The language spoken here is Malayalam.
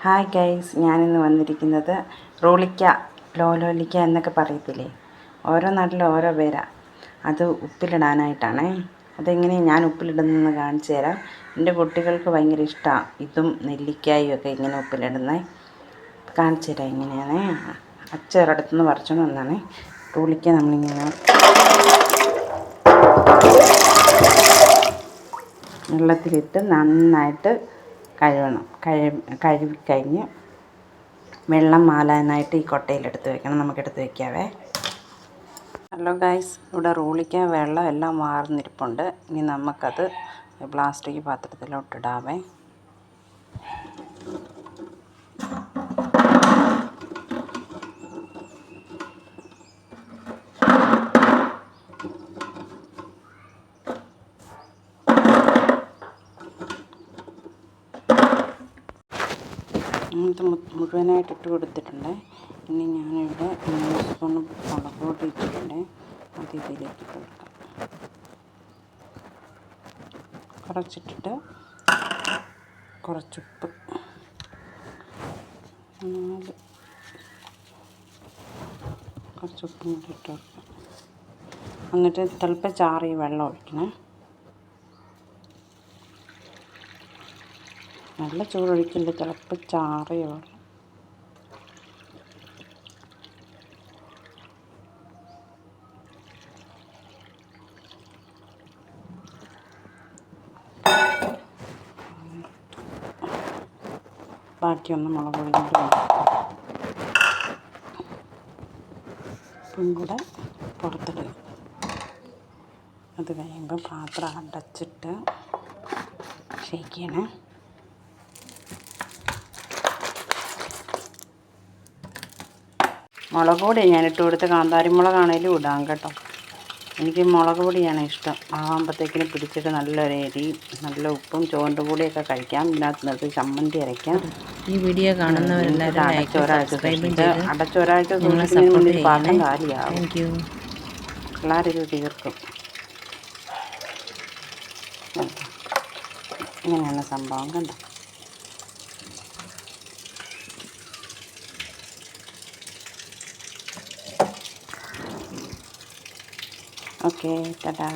ഹായ് ഗൈസ്, ഞാനിന്ന് വന്നിരിക്കുന്നത് റോളിക്ക, ലോലോലിക്ക എന്നൊക്കെ പറയത്തില്ലേ, ഓരോ നാട്ടിലും ഓരോ പേരാ. അത് ഉപ്പിലിടാനായിട്ടാണ്. അതെങ്ങനെയാണ് ഞാൻ ഉപ്പിലിടുന്നതെന്ന് കാണിച്ചു തരാം. എൻ്റെ കുട്ടികൾക്ക് ഭയങ്കര ഇഷ്ടമാണ് ഇതും നെല്ലിക്കായും ഒക്കെ ഇങ്ങനെ ഉപ്പിലിടുന്നത്. കാണിച്ചു തരാം എങ്ങനെയാണ്. അച്ചൊരിടത്തുനിന്ന് പറിച്ചോണ്ട് വന്നാണ്. റോളിക്ക നമ്മളിങ്ങനെ വെള്ളത്തിലിട്ട് നന്നായിട്ട് കഴുകണം. കഴുകിക്കഴിഞ്ഞ് വെള്ളം മാലാനായിട്ട് ഈ കൊട്ടയിലെടുത്ത് വെക്കണം. നമുക്കെടുത്ത് വയ്ക്കാവേ. ഹലോ ഗൈസ്, ഇവിടെ റോളിക്ക വെള്ളം എല്ലാം വാർന്നിരിപ്പുണ്ട്. ഇനി നമുക്കത് പ്ലാസ്റ്റിക് പാത്രത്തിലോട്ടിടാവേ. മുഴുവനായിട്ട് ഇട്ട് കൊടുത്തിട്ടുണ്ട്. ഇനി ഞാനിവിടെ 3 സ്പൂൺ മുളക് പൊടി ഇട്ടിട്ടുണ്ട്. അത് ഇതിലേക്ക് കൊടുക്കാം. കുറച്ചിട്ടിട്ട് കുറച്ചുപ്പ്, കുറച്ചുപ്പും കൂടി ഇട്ട് കൊടുക്കാം. എന്നിട്ട് തിളപ്പിച്ചാറിയ വെള്ളം ഒഴിക്കണം. നല്ല ചൂടൊഴിക്കില്ല, തിളപ്പിച്ചാറിയ വെള്ളം. ബാക്കിയൊന്ന് മുളക് പൊടി കൊണ്ട് ഉപ്പും കൂടെ പുറത്തിടുക. അത് കഴിയുമ്പോൾ പാത്രം അടച്ചിട്ട് ഷേക്ക് ചെയ്യണേ. മുളക് പൊടി ഞാനിട്ട് കൊടുത്ത്, കാന്താരി മുളകാണേലും ഇടാം കേട്ടോ. എനിക്ക് മുളക് പൊടിയാണ് ഇഷ്ടം. ആകുമ്പോഴത്തേക്കിന് പിടിച്ചിട്ട് നല്ലൊരു എരി, നല്ല ഉപ്പും ചോറിൻ്റെ കൂടെയൊക്കെ കഴിക്കാം. ഇതിനകത്ത് നിർത്തി ചമ്മന്തി അരയ്ക്കാം. ഈ വീഡിയോ കാണുന്നവരെല്ലാവരും അടച്ചൊരാഴ്ച സൂക്ഷിക്കുന്നതിന് മുന്നിൽ പാത്രം കാലിയാവും. പിള്ളേരിത് തീർക്കും. ഇങ്ങനെയാണ് സംഭവം കണ്ടോ. ഓക്കെ, ടാറ്റാ.